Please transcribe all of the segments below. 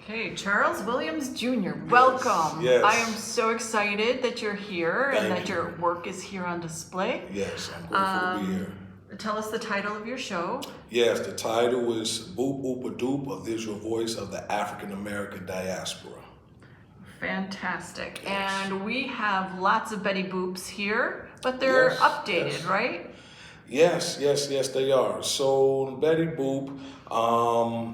Okay, Charles Williams Jr., welcome. Yes. I am so excited that you're here and that Thank your you. work is here on display. Yes, I'm grateful to be here. Tell us the title of your show. Yes, the title is Boop-Oop-A-Doop, a visual voice of the African American Diaspora. Fantastic. Yes. And we have lots of Betty Boops here, but they're updated, right? Yes, they are. So Betty Boop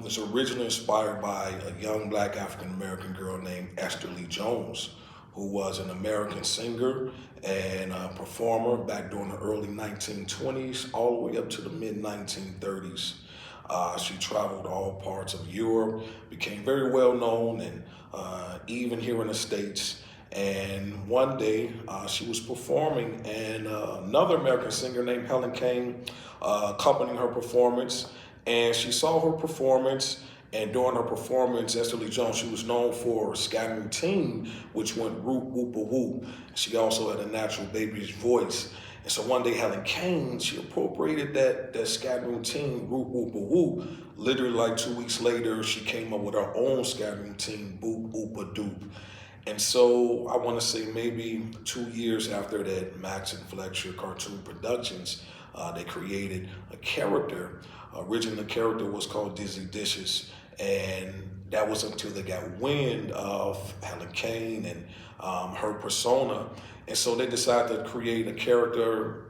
is originally inspired by a young black African American girl named Esther Lee Jones, who was an American singer and performer back during the early 1920s all the way up to the mid 1930s. She traveled all parts of Europe, became very well known, and even here in the States. And one day she was performing, and another American singer named Helen came accompanying her performance, and she saw her performance. And during her performance, Esther Lee Jones, she was known for her scatting routine, which went Boop-Oop-A-Doop. She also had a natural babyish voice. And so one day Helen came, she appropriated that scatting routine, Boop-Oop-A-Doop. Literally like 2 weeks later, she came up with her own scatting routine, Boop-Oop-A-Doop. And so I want to say maybe 2 years after that, Max and Fletcher Cartoon Productions, they created a character. Originally, the character was called Dizzy Dishes, and that was until they got wind of Helen Kane and her persona. And so they decided to create a character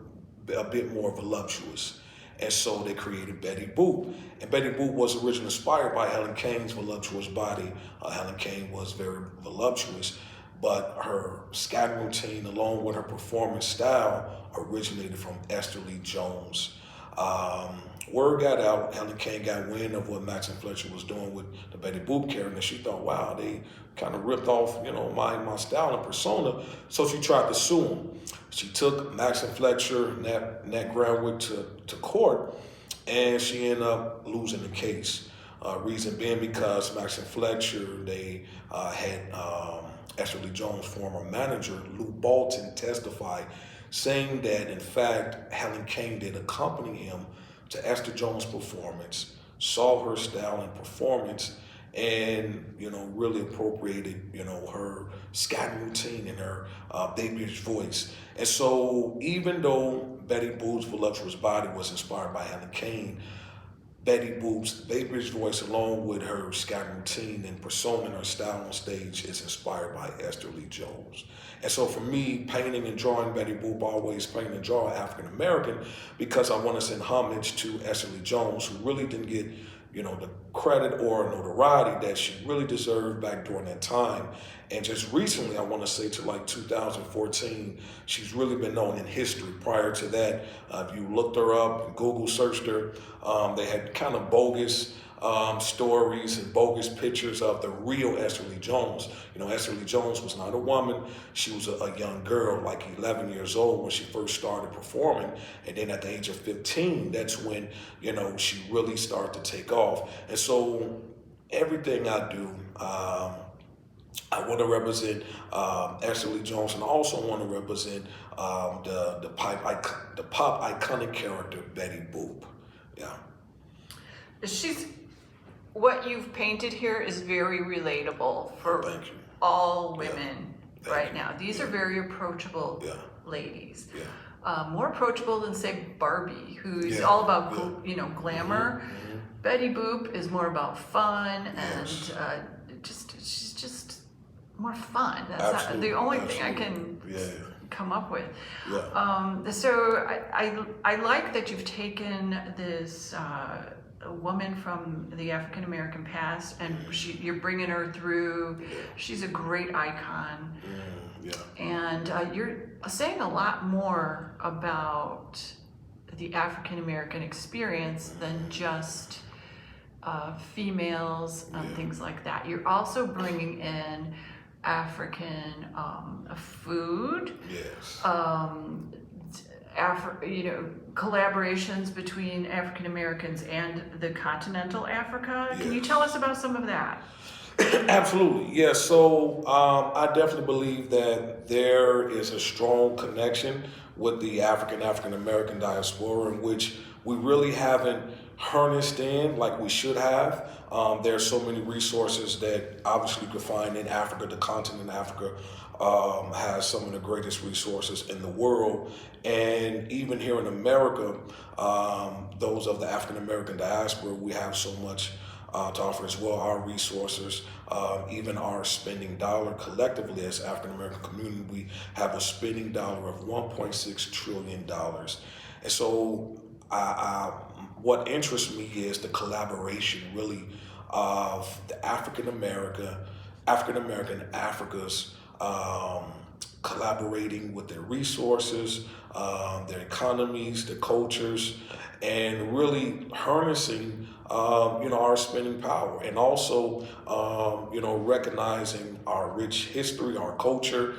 a bit more voluptuous. And so they created Betty Boop. And Betty Boop was originally inspired by Helen Kane's voluptuous body. Helen Kane was very voluptuous, but her scatting routine along with her performance style originated from Esther Lee Jones. Word got out, Helen Kane got wind of what Max and Fletcher was doing with the Betty Boop character, and she thought, wow, they kind of ripped off, my style and persona, so she tried to sue him. She took Max and Fletcher and Nat Granwick to court, and she ended up losing the case. Reason being because Max and Fletcher, they had Esther Lee Jones' former manager, Lou Bolton, testify, saying that, in fact, Helen Kane did accompany him to Esther Jones' performance, saw her style and performance, and really appropriated her scatting routine and her babyish voice. And so even though Betty Boop's voluptuous body was inspired by Helen Kane, Betty Boop's babyish voice, along with her scatting routine and persona and her style on stage, is inspired by Esther Lee Jones. And so for me, painting and drawing Betty Boop, always paint and draw African American, because I want to send homage to Esther Lee Jones, who really didn't get the credit or notoriety that she really deserved back during that time. And just recently, I want to say to like 2014, she's really been known in history. Prior to that, if you looked her up, Google searched her, they had kind of bogus stories and bogus pictures of the real Esther Lee Jones. Esther Lee Jones was not a woman. She was a young girl, like 11 years old when she first started performing. And then at the age of 15, that's when, she really started to take off. And so everything I do, I want to represent Esther Lee Jones, and I also want to represent the pop iconic character Betty Boop. Yeah. What you've painted here is very relatable for all women right now. These are very approachable ladies. Yeah. More approachable than, say, Barbie, who's all about glamour. Mm-hmm. Betty Boop is more about fun and she's just more fun. That's the only thing I can come up with. Yeah. So I like that you've taken this a woman from the African American past, and you're bringing her through. She's a great icon. And you're saying a lot more about the African American experience than just females and things like that. You're also bringing in African food. Yes. Collaborations between African Americans and the continental Africa. Can you tell us about some of that? Absolutely, yes. So I definitely believe that there is a strong connection with the African American diaspora, in which we really haven't harnessed in like we should have. There's so many resources that obviously you can find in Africa. The continent of Africa has some of the greatest resources in the world. And even here in America, those of the African American diaspora, we have so much to offer as well. Our resources, even our spending dollar collectively as African American community, we have a spending dollar of $1.6 trillion. And so what interests me is the collaboration really of the African American Africa's collaborating with their resources, their economies, their cultures, and really harnessing our spending power, and also recognizing our rich history, our culture,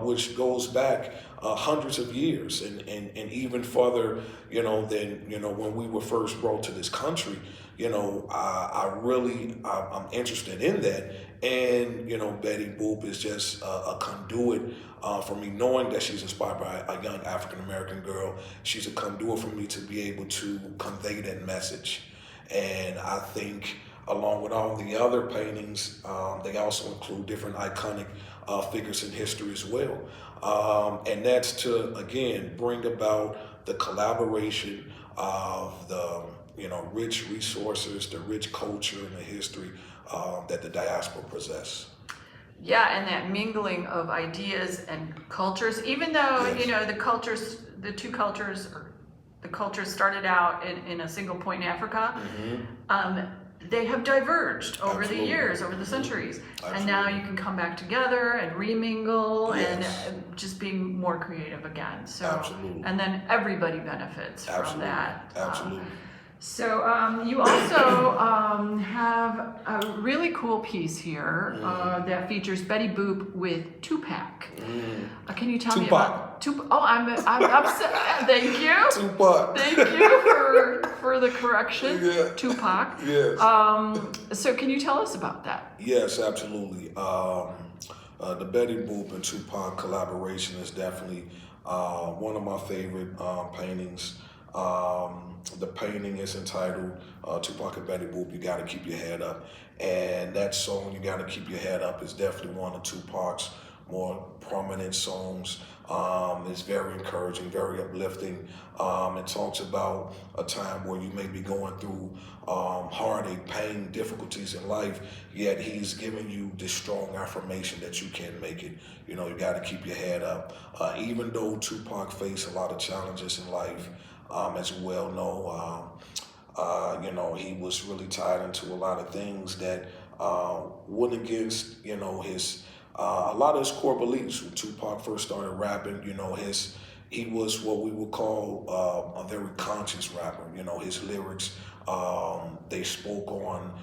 which goes back hundreds of years, and even further, than when we were first brought to this country. I'm interested in that, and Betty Boop is just a conduit for me, knowing that she's inspired by a young African American girl. She's a conduit for me to be able to convey that message. And I think, along with all the other paintings, they also include different iconic figures in history as well. And that's to, again, bring about the collaboration of the rich resources, the rich culture and the history that the diaspora possess. Yeah, and that mingling of ideas and cultures, even though, Yes. the two cultures, the cultures started out in a single point in Africa, they have diverged over Absolutely. the years, over the centuries. Absolutely. And now you can come back together and remingle Yes. and just being more creative again. So, Absolutely. and then everybody benefits from Absolutely. that. Absolutely. So you also have a really cool piece here that features Betty Boop with Tupac. Can you tell me about Tupac? Oh, I'm upset. Thank you. Tupac. Thank you for the correction. Yeah. Tupac. Yes. So can you tell us about that? Yes, absolutely. The Betty Boop and Tupac collaboration is definitely one of my favorite paintings. The painting is entitled Tupac and Betty Boop, You Gotta Keep Your Head Up. And that song, You Gotta Keep Your Head Up, is definitely one of Tupac's more prominent songs. It's very encouraging, very uplifting. It talks about a time where you may be going through heartache, pain, difficulties in life, yet he's giving you this strong affirmation that you can make it. You gotta keep your head up. Even though Tupac faced a lot of challenges in life, as we well know, he was really tied into a lot of things that went against, his a lot of his core beliefs. When Tupac first started rapping, he was what we would call a very conscious rapper. His lyrics, they spoke on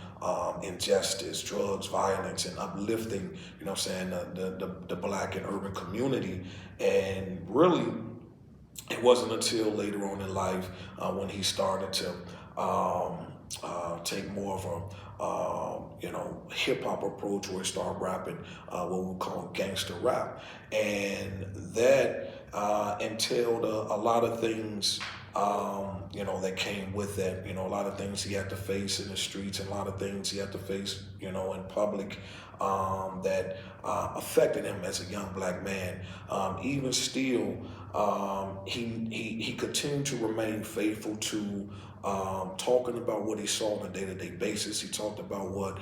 injustice, drugs, violence, and uplifting, the black and urban community. And really, it wasn't until later on in life when he started to take more of a hip hop approach, where he started rapping what we call gangster rap, and that entailed a lot of things. That came with that. A lot of things he had to face in the streets, and a lot of things he had to face, in public, that affected him as a young black man. Even still, he continued to remain faithful to talking about what he saw on a day-to-day basis. He talked about what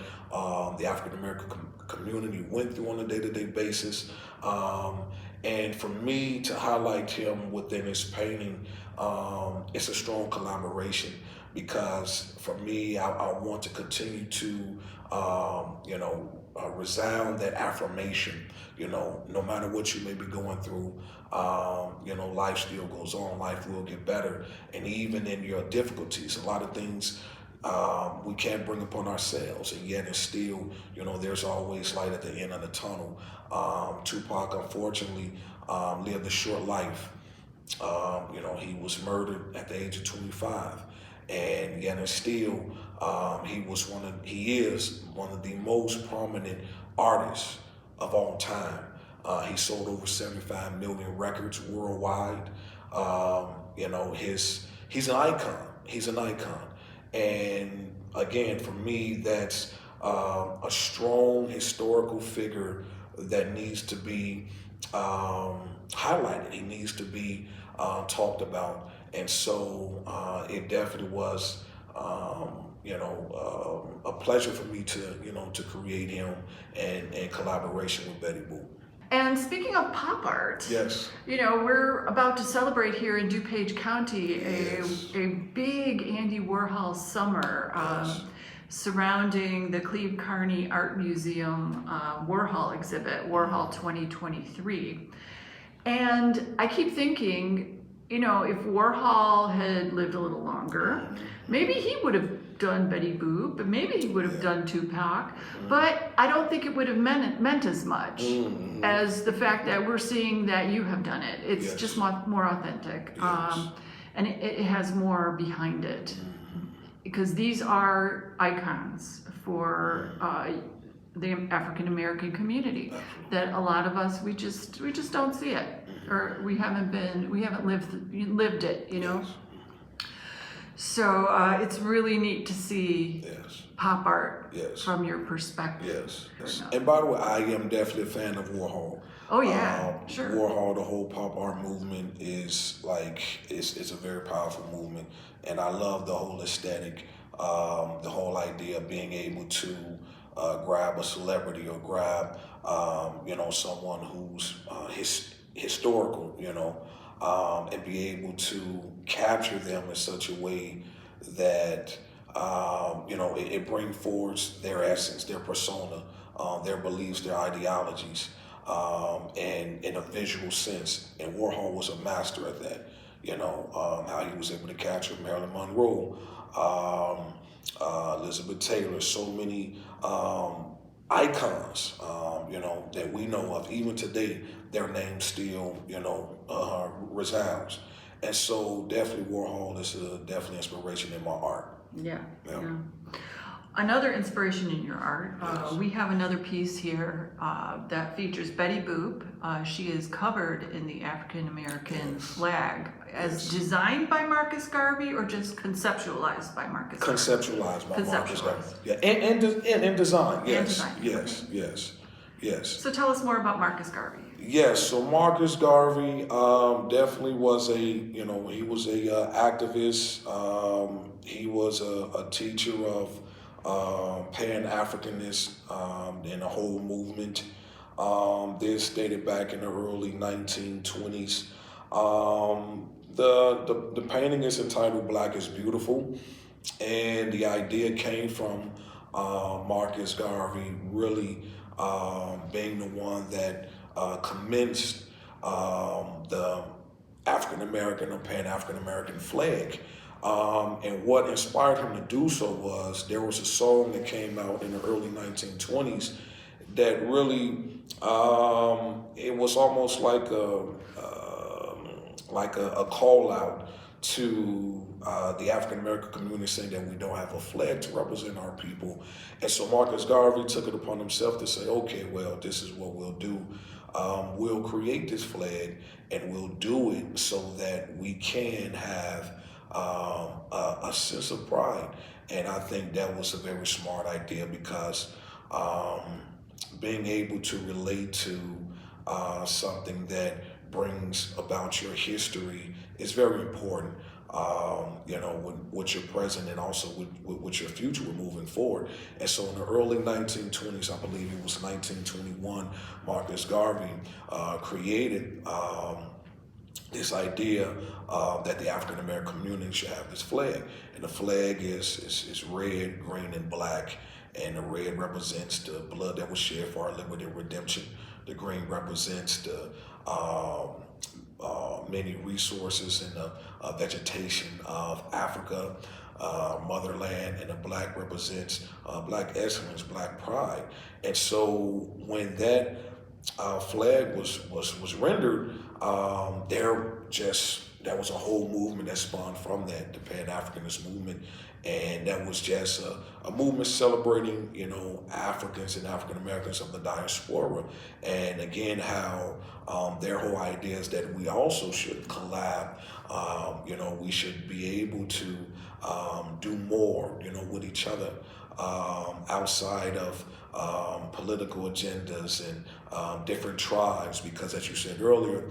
the African American community went through on a day-to-day basis. And for me to highlight him within his painting, it's a strong collaboration, because for me, I want to continue to, resound that affirmation. No matter what you may be going through, life still goes on. Life will get better. And even in your difficulties, a lot of things we can't bring upon ourselves, and yet and still, there's always light at the end of the tunnel. Tupac, unfortunately, lived a short life. He was murdered at the age of 25, and yet and still, he is one of the most prominent artists of all time. He sold over 75 million records worldwide. He's an icon. He's an icon. And again, for me, that's a strong historical figure that needs to be highlighted. He needs to be talked about. And so it definitely was, a pleasure for me to, to create him and in collaboration with Betty Boop. And speaking of pop art, Yes. We're about to celebrate here in DuPage County Yes. a big Andy Warhol summer Yes. surrounding the Cleve Carney Art Museum Warhol exhibit, Warhol 2023. And I keep thinking, if Warhol had lived a little longer, maybe he would have done Betty Boop, and maybe he would have done Tupac, but I don't think it would have meant as much as the fact that we're seeing that you have done it. It's just more authentic, and it has more behind it, because these are icons for the African American community that a lot of us we just don't see it, or we haven't lived it, So it's really neat to see pop art from your perspective. Yes. And by the way, I am definitely a fan of Warhol. Oh yeah, sure. Warhol, the whole pop art movement is it's a very powerful movement, and I love the whole aesthetic, the whole idea of being able to grab a celebrity or grab someone who's historical, and be able to capture them in such a way that it brings forth their essence, their persona, their beliefs, their ideologies, and in a visual sense. And Warhol was a master at that. How he was able to capture Marilyn Monroe, Elizabeth Taylor, so many icons, that we know of. Even today, their name still, resounds. And so definitely Warhol is definitely inspiration in my art. Yeah. Another inspiration in your art, we have another piece here that features Betty Boop. She is covered in the African American flag, as designed by Marcus Garvey or just conceptualized by Marcus Garvey? Conceptualized by Marcus Garvey. Yeah, and design. Yes. And design. Yes. So tell us more about Marcus Garvey. Yes, so Marcus Garvey definitely was he was a activist. He was a teacher of Pan-Africanism in the whole movement. This dated back in the early 1920s. The painting is entitled Black is Beautiful, and the idea came from Marcus Garvey really being the one that commenced the African American or Pan-African American flag. And what inspired him to do so was there was a song that came out in the early 1920s that really it was almost like a call out to the African American community, saying that we don't have a flag to represent our people. And so Marcus Garvey took it upon himself to say, okay, well, this is what we'll do. We'll create this flag, and we'll do it so that we can have a sense of pride. And I think that was a very smart idea, because being able to relate to something that brings about your history is very important, with your present and also with your future moving forward. And so in the early 1920s, I believe it was 1921, Marcus Garvey created this idea that the African American community should have this flag. And the flag is red, green, and black. And the red represents the blood that was shed for our liberty and redemption. The green represents the many resources and the vegetation of Africa, motherland, and the black represents black excellence, black pride. And so when that flag was rendered, that was a whole movement that spawned from that, the Pan-Africanist movement. And that was just a movement celebrating, Africans and African Americans of the diaspora. And again, how their whole idea is that we also should collab. We should be able to do more, with each other, outside of political agendas and different tribes, because as you said earlier,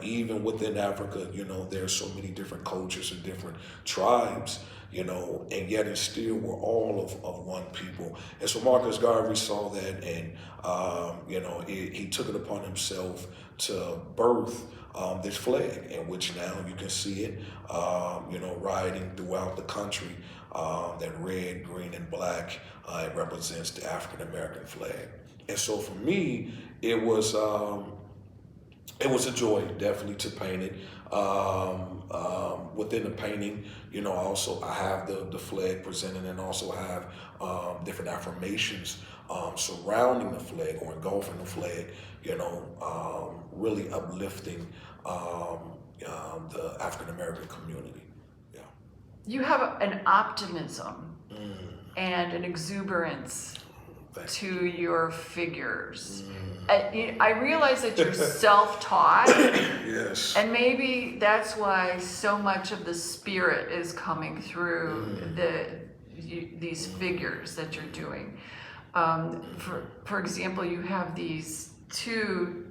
even within Africa, there's so many different cultures and different tribes, and yet and still we're all of one people. And so Marcus Garvey saw that, and he took it upon himself to birth this flag, in which now you can see it, riding throughout the country. That red, green, and black, it represents the African American flag. And so for me, it was a joy, definitely, to paint it. Within the painting, I have the flag presented, and also have different affirmations surrounding the flag or engulfing the flag, really uplifting the African American community. Yeah. You have an optimism and an exuberance to your figures. I realize that you're self-taught. Yes. And maybe that's why so much of the spirit is coming through these figures that you're doing. For example, you have these two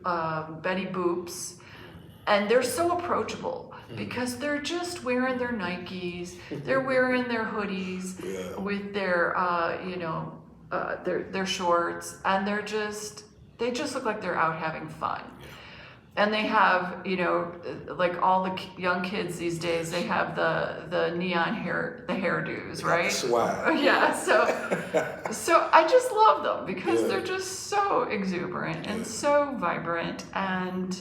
Betty Boops, and they're so approachable because they're just wearing their Nikes, they're wearing their hoodies with their their shorts, and they just look like they're out having fun. And they have, like all the young kids these days, they have the neon hairdos, right? Swag. Yeah, so I just love them because they're just so exuberant and so vibrant. And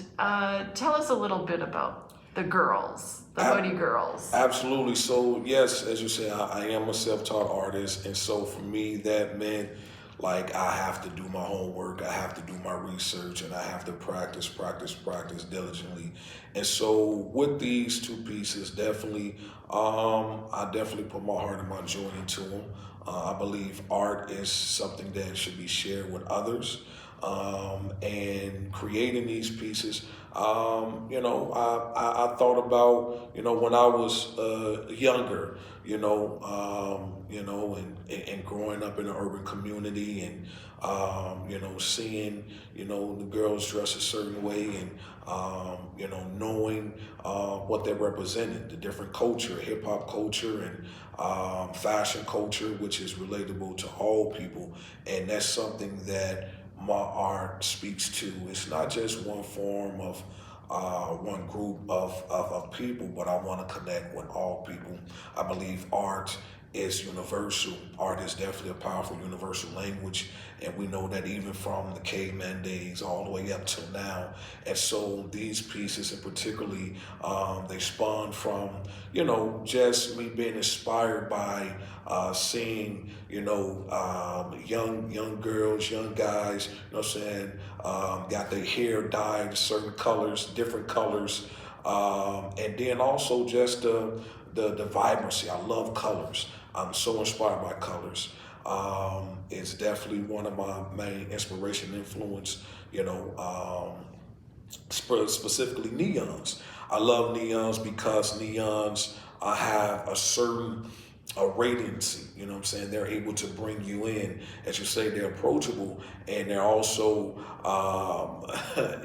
tell us a little bit about the girls, the hoodie girls. Absolutely. So yes, as you say, I am a self-taught artist, and so for me that meant, like, I have to do my homework, I have to do my research, and I have to practice diligently. And so with these two pieces, definitely, I definitely put my heart and my joy into them. I believe art is something that should be shared with others. And creating these pieces, I thought about, when I was younger, and growing up in an urban community, and seeing, the girls dress a certain way, and knowing what they represented, the different culture, hip hop culture, and fashion culture, which is relatable to all people, and that's something that my art speaks to. It's not just one form of one group of people, but I want to connect with all people. I believe art is universal. Art is definitely a powerful universal language, and we know that even from the caveman days all the way up till now. And so these pieces, and particularly, they spawned from, just me being inspired by seeing, young girls, young guys, got their hair dyed certain colors, different colors, and then also just the vibrancy. I love colors. I'm so inspired by colors. It's definitely one of my main inspiration influence, specifically neons. I love neons because neons have a certain radiancy, they're able to bring you in. As you say, they're approachable, and they're also,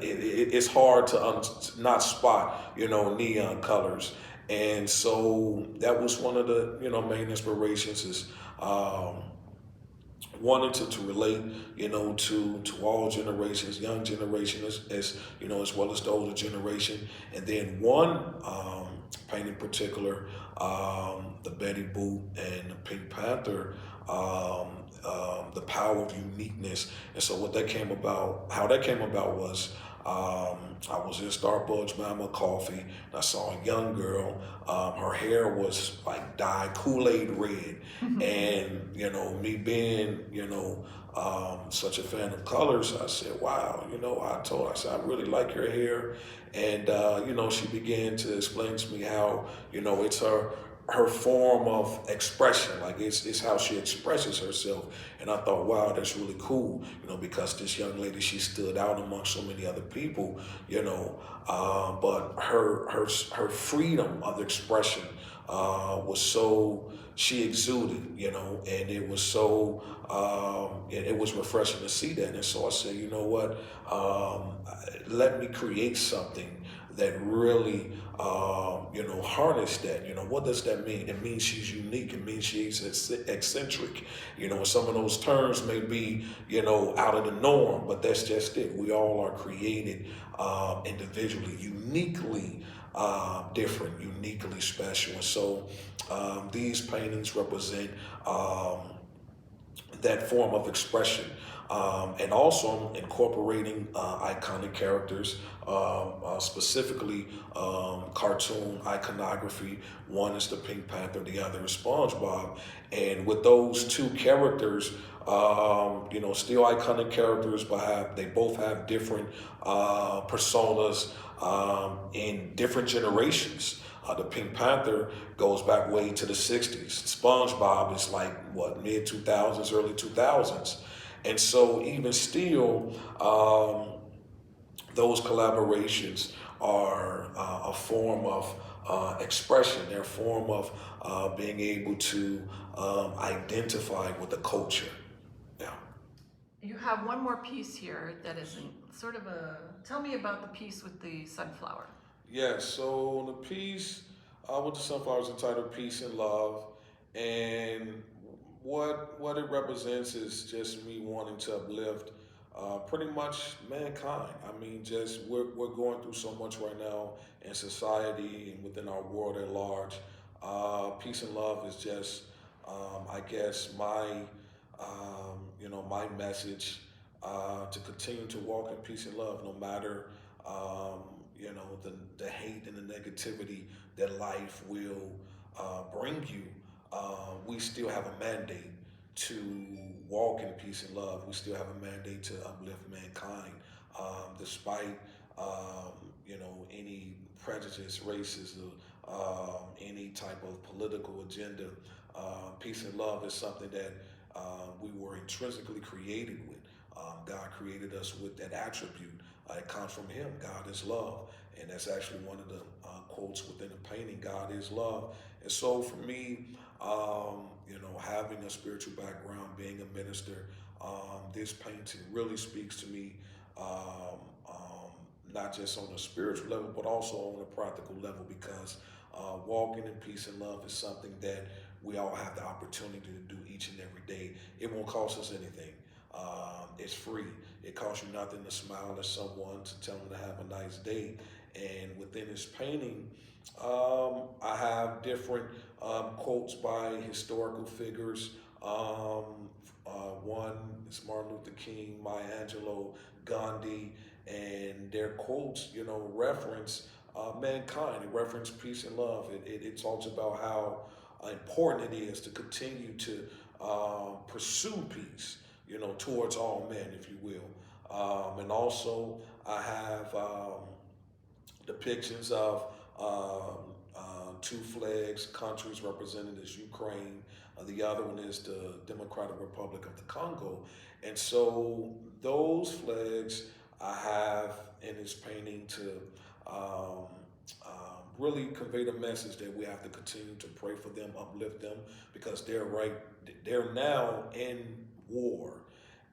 it's hard to not spot, neon colors. And so that was one of the, main inspirations, is wanting to relate, to all generations, young generation as well as the older generation. And then one paint in particular, the Betty Boop and the Pink Panther, the power of uniqueness. And so how that came about was, I was in Starbucks buying my coffee, and I saw a young girl. Her hair was like dyed Kool-Aid red. And, me being, such a fan of colors, I said, wow, I said, I really like your hair. And, she began to explain to me how, it's her her form of expression, like it's how she expresses herself. And I thought, wow, that's really cool, because this young lady, she stood out among so many other people, but her freedom of expression was so, she exuded, and it was so, it was refreshing to see that. And so I said, you know what, let me create something that really, harness that. What does that mean? It means she's unique. It means she's eccentric. Some of those terms may be, out of the norm, but that's just it. We all are created individually, uniquely different, uniquely special. And so these paintings represent that form of expression. And also I'm incorporating iconic characters, specifically cartoon iconography. One is the Pink Panther, the other is SpongeBob. And with those two characters, still iconic characters, but they both have different personas in different generations. The Pink Panther goes back way to the 60s. SpongeBob is like, mid 2000s, early 2000s. And so even still, those collaborations are a form of expression. They're a form of being able to identify with the culture. Yeah. You have one more piece here that is sort of tell me about the piece with the sunflower. Yes, so the piece with the sunflower is entitled Peace and Love. And what it represents is just me wanting to uplift pretty much mankind. I mean, just we're going through so much right now in society and within our world at large. Peace and love is just, I guess, my message to continue to walk in peace and love, no matter the hate and the negativity that life will bring you. We still have a mandate to walk in peace and love. We still have a mandate to uplift mankind, despite any prejudice, racism, any type of political agenda. Peace and love is something that we were intrinsically created with. God created us with that attribute. It comes from Him. God is love. And that's actually one of the quotes within the painting, God is love. And so for me, having a spiritual background, being a minister, this painting really speaks to me, not just on a spiritual level, but also on a practical level, because walking in peace and love is something that we all have the opportunity to do each and every day. It won't cost us anything. It's free. It costs you nothing to smile at someone, to tell them to have a nice day. And within this painting, I have different quotes by historical figures. One is Martin Luther King, Maya Angelou, Gandhi, and their quotes, reference mankind. It reference peace and love. It talks about how important it is to continue to pursue peace, towards all men, if you will. And also, I have depictions of two flags, countries represented as Ukraine. The other one is the Democratic Republic of the Congo. And so those flags I have in this painting to really convey the message that we have to continue to pray for them, uplift them, because they're now in war.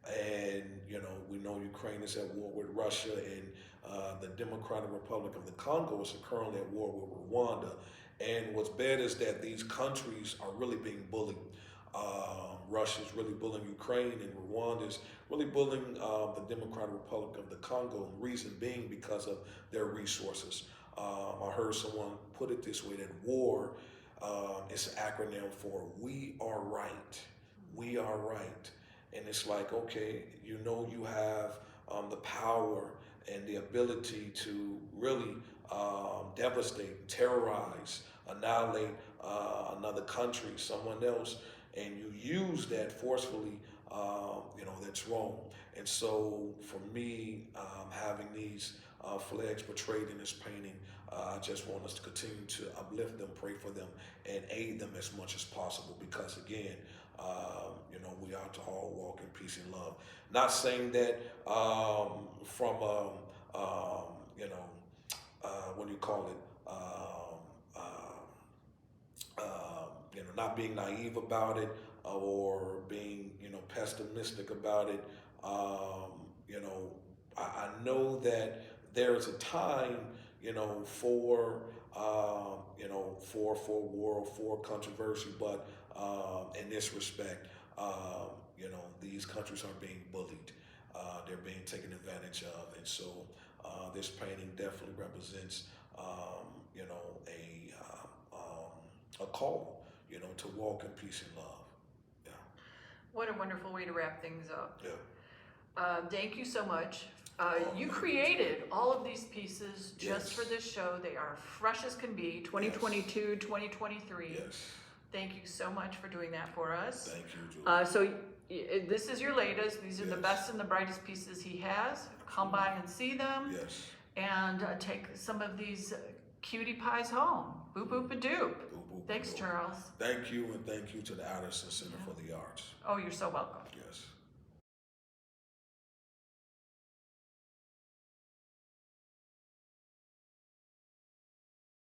And, we know Ukraine is at war with Russia, and the Democratic Republic of the Congo is currently at war with Rwanda. And what's bad is that these countries are really being bullied. Russia's really bullying Ukraine, and Rwanda is really bullying the Democratic Republic of the Congo. And the reason being because of their resources. I heard someone put it this way, that war is an acronym for "We are right." We are right. And it's like, okay, you have the power and the ability to really devastate, terrorize, annihilate another country, someone else, and you use that forcefully, that's wrong. And so for me, having these flags portrayed in this painting. I just want us to continue to uplift them, pray for them, and aid them as much as possible because, again, we are to all walk in peace and love. Not saying that from, what do you call it? Not being naive about it or being, pessimistic about it. I know that there is a time, for war, for controversy, but in this respect, these countries are being bullied. They're being taken advantage of, and so this painting definitely represents, a call, to walk in peace and love. Yeah. What a wonderful way to wrap things up. Yeah. Thank you so much. You created all of these pieces just for this show. They are fresh as can be, 2022, 2023. Yes. Thank you so much for doing that for us. Thank you, Julie. So this is your latest. These are the best and the brightest pieces he has. Come by and see them. Yes. And take some of these cutie pies home. Boop-Oop-A-Doop. Thanks, Charles. Thank you, and thank you to the Addison Center for the Arts. Oh, you're so welcome. Yes.